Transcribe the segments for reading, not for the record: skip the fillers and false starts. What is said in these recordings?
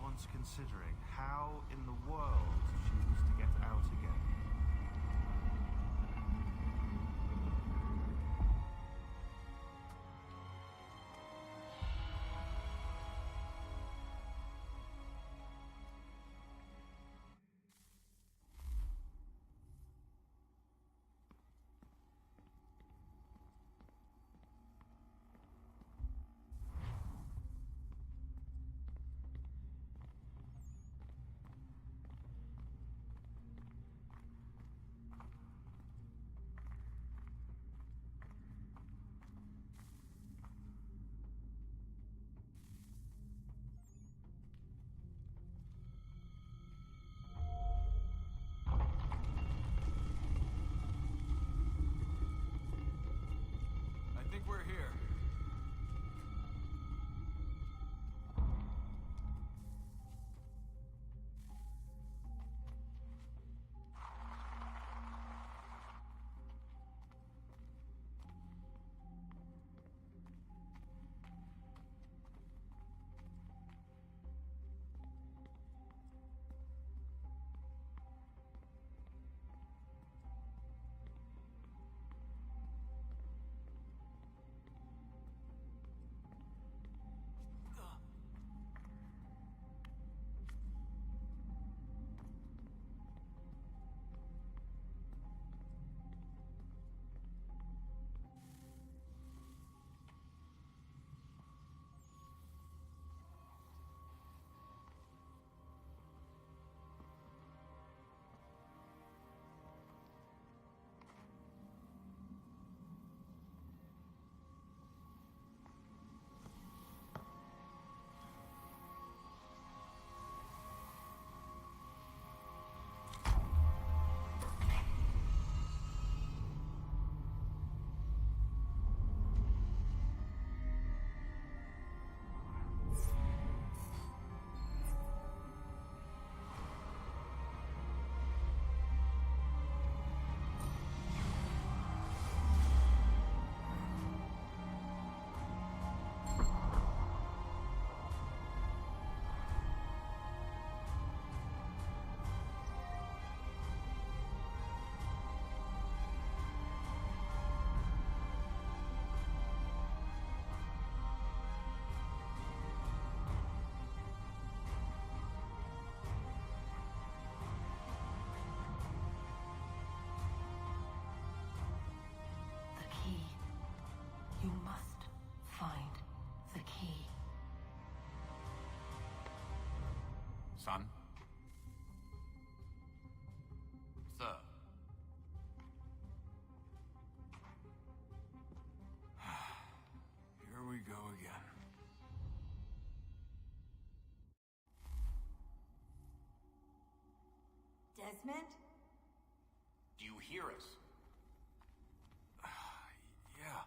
someone's considering how in the world she was to get out again. We're here. You must find the key. Son? Sir? Here we go again. Desmond? Do you hear us? Yeah.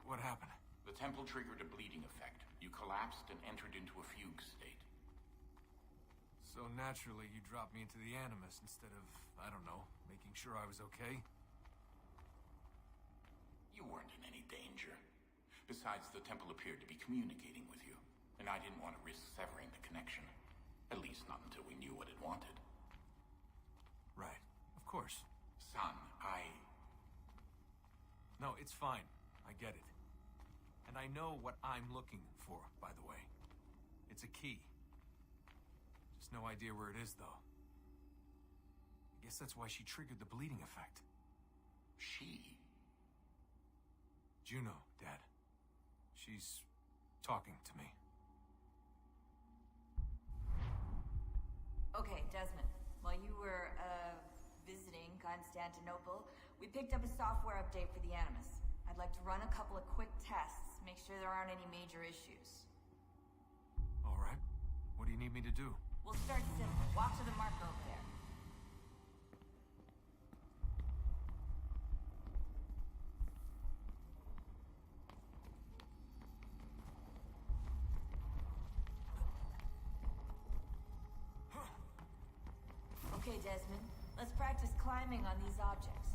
What happened? The temple triggered a bleeding effect. You collapsed and entered into a fugue state. So naturally, you dropped me into the Animus instead of, I don't know, making sure I was okay? You weren't in any danger. Besides, the temple appeared to be communicating with you, and I didn't want to risk severing the connection. At least not until we knew what it wanted. Right. Of course. Son, No, it's fine. I get it. And I know what I'm looking for, by the way. It's a key. Just no idea where it is, though. I guess that's why she triggered the bleeding effect. She? Juno, Dad. She's talking to me. Okay, Desmond. While you were, visiting Constantinople, we picked up a software update for the Animus. I'd like to run a couple of quick tests, make sure there aren't any major issues. All right. What do you need me to do? We'll start simple. Walk to the marker over there. Okay, Desmond. Let's practice climbing on these objects.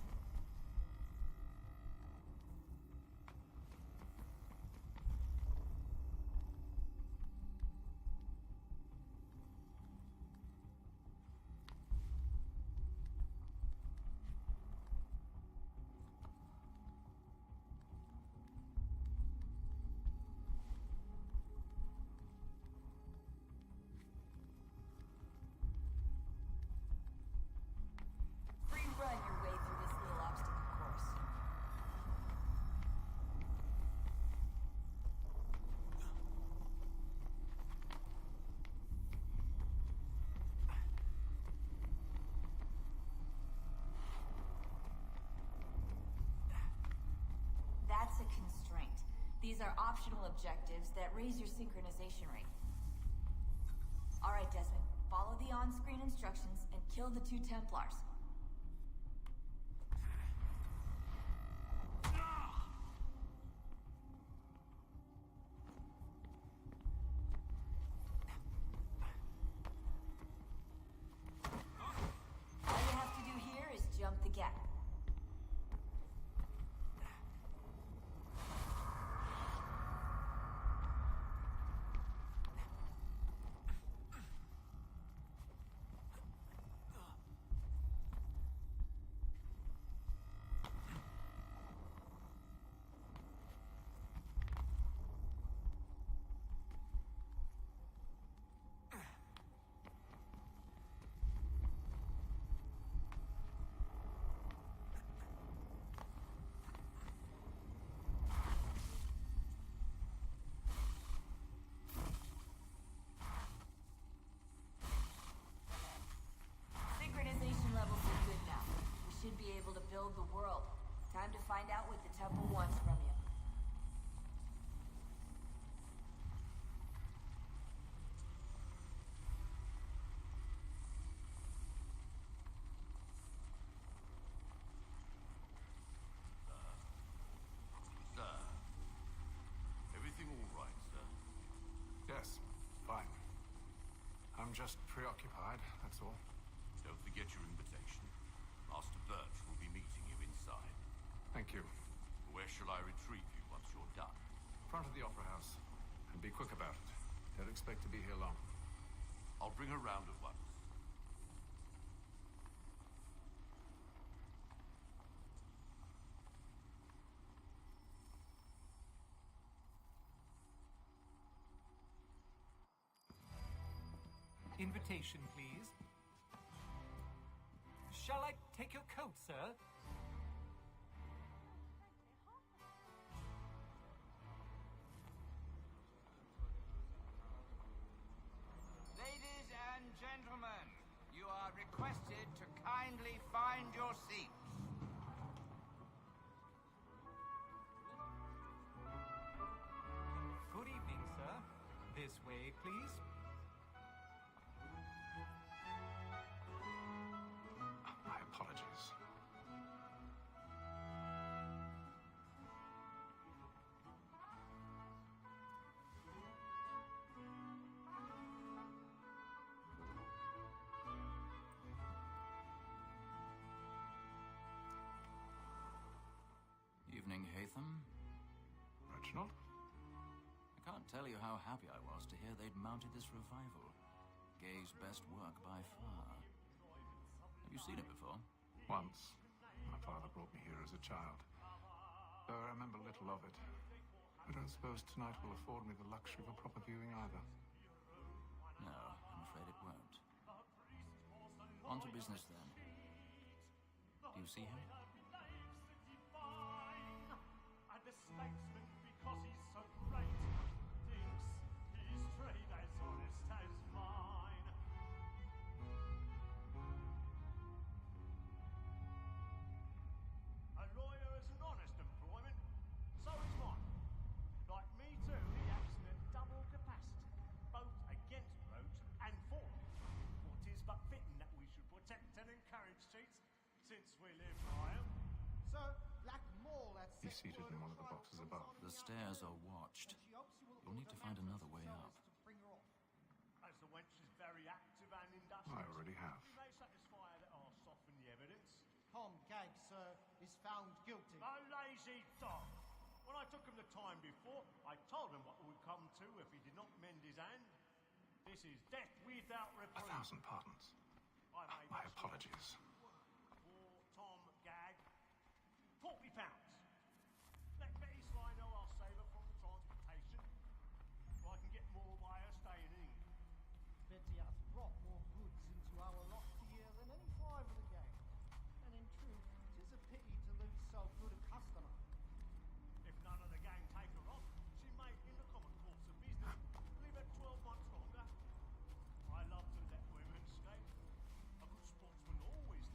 are optional objectives that raise your synchronization rate. Alright, Desmond. Follow the on-screen instructions and kill the 2 Templars. All you have to do here is jump the gap. Synchronization levels are good now. We should be able to build the world. Time to find out what the temple wants from you. Sir, everything all right, sir? Yes, fine. I'm just preoccupied, that's all. Don't forget your invitation. Master Birch will be meeting you inside. Thank you. Where shall I retrieve you once you're done? Front of the Opera House. And be quick about it. Don't expect to be here long. I'll bring her round at once. Invitation, please. Shall I take your coat, sir? Ladies and gentlemen, you are requested to kindly find your seats. Good evening, sir. This way, please. My apologies. Evening, Hatham. Reginald? I can't tell you how happy I was to hear they'd mounted this revival. Gay's best work by far. Have you seen it before? Once. My father brought me here as a child. Though I remember little of it. I don't suppose tonight will afford me the luxury of a proper viewing either. No, I'm afraid it won't. On to business then. Do you see him? And the statesman, because he's so great, thinks his trade as honest as mine. A lawyer is an honest employment, so is mine. Like me too, he acts in a double capacity, both against rogues and for them. For 'tis but fitting that we should protect and encourage cheats, since we live by 'em. Sir, Black Mole had He's seated in one of the boxes above. The stairs are watched. You'll need to find another way up. As the wench is very active and industrious, I already have. we may satisfy her that I'll soften the evidence. Tom Gag, sir, is found guilty. A lazy dog! When I took him the time before, I told him what would come to if he did not mend his hand. This is death without reprieve. 1,000 pardons. I made My that apologies. for Tom Gag. £40. Let Betty Sly know I'll save her from the transportation, so I can get more by her staying in England. Betty hath brought more goods into our lot here than any 5 of the gang. And in truth, 'tis a pity to lose so good a customer. If none of the gang take her on, she may, in the common course of business, leave her 12 months longer. I love to let women skate. A good sportsman always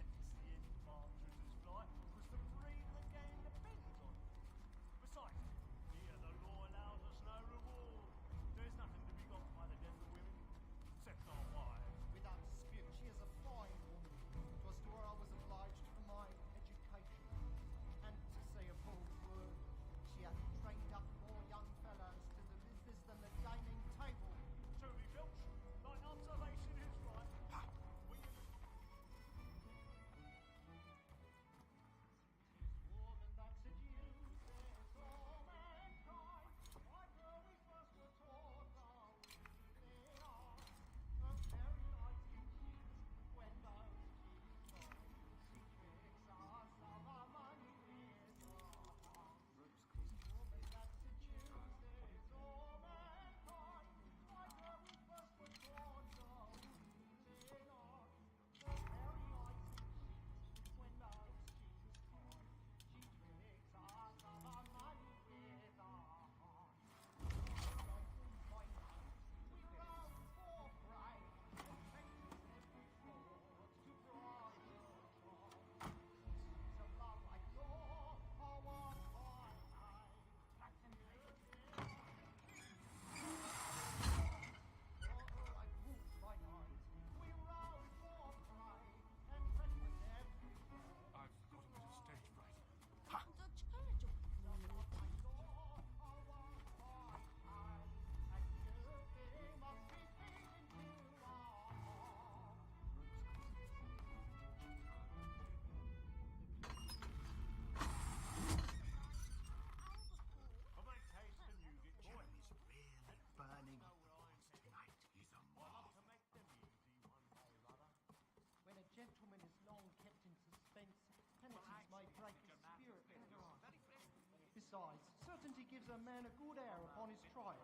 Besides, certainty gives a man a good air upon his trial,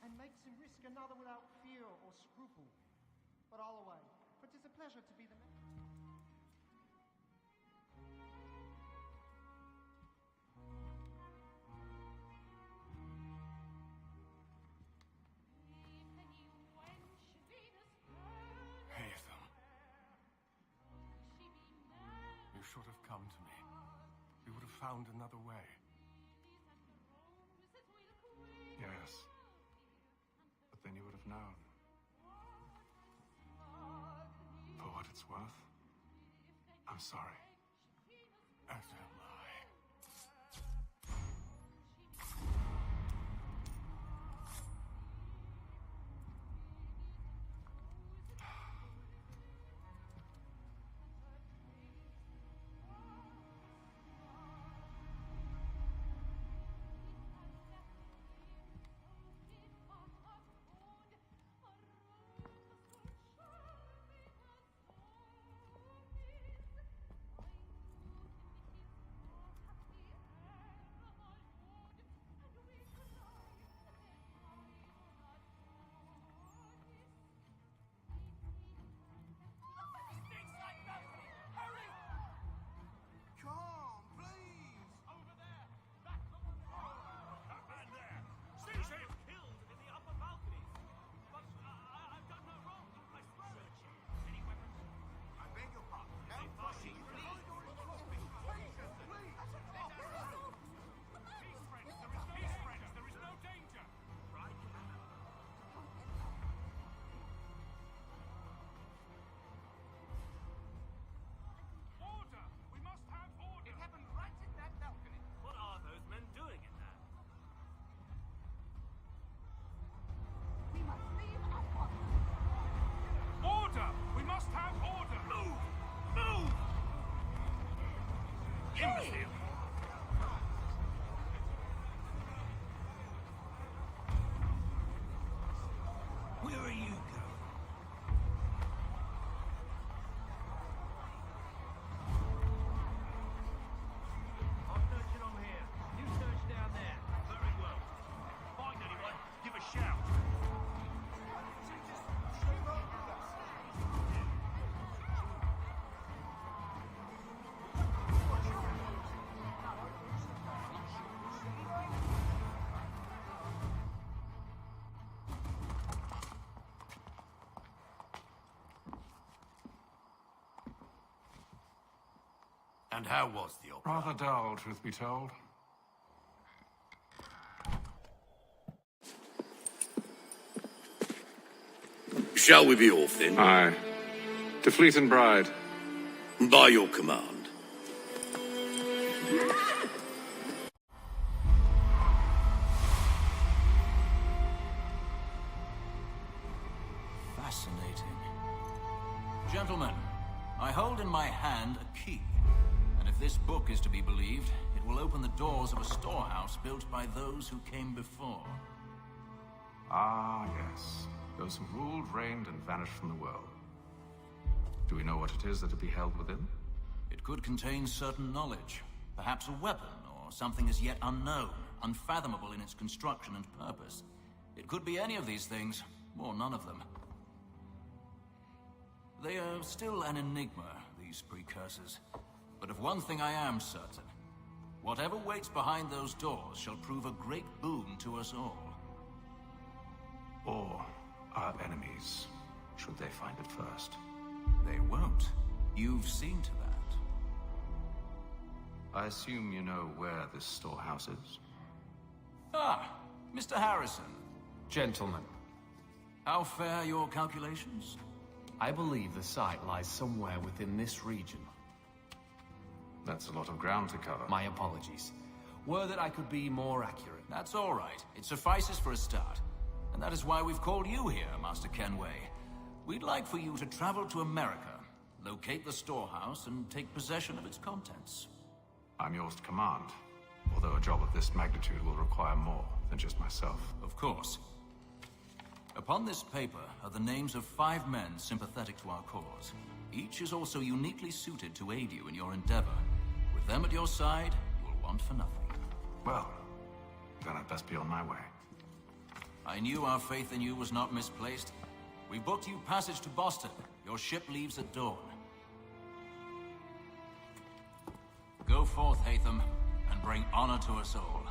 and makes him risk another without fear or scruple. But all away, for 'tis a pleasure to be the man. You should have come to me. We would have found another way. Yes. But then you would have known. For what it's worth, I'm sorry. As am I. Where are you going? I'll search along here. You search down there. Very well. Find anyone, give a shout. And how was the opera? Rather dull, truth be told. Shall we be off then? Aye. To Fleet and Bride. By your command. Fascinating. Gentlemen, I hold in my hand a key. And if this book is to be believed, it will open the doors of a storehouse built by those who came before. Ah, yes. Those who ruled, reigned, and vanished from the world. Do we know what it is that to be held within? It could contain certain knowledge, perhaps a weapon, or something as yet unknown, unfathomable in its construction and purpose. It could be any of these things, or none of them. They are still an enigma, these precursors. But of one thing I am certain. Whatever waits behind those doors shall prove a great boon to us all. Or our enemies, should they find it first. They won't. You've seen to that. I assume you know where this storehouse is? Ah, Mr. Harrison. Gentlemen, How fare your calculations? I believe the site lies somewhere within this region. That's a lot of ground to cover. My apologies. Were that I could be more accurate. That's all right. It suffices for a start. And that is why we've called you here, Master Kenway. We'd like for you to travel to America, locate the storehouse, and take possession of its contents. I'm yours to command, although a job of this magnitude will require more than just myself. Of course. Upon this paper are the names of 5 men sympathetic to our cause. Each is also uniquely suited to aid you in your endeavor. With them at your side, you will want for nothing. Well, Then I'd best be on my way. I knew our faith in you was not misplaced. We booked you passage to Boston. Your ship leaves at dawn. Go forth, Hatham, and bring honor to us all.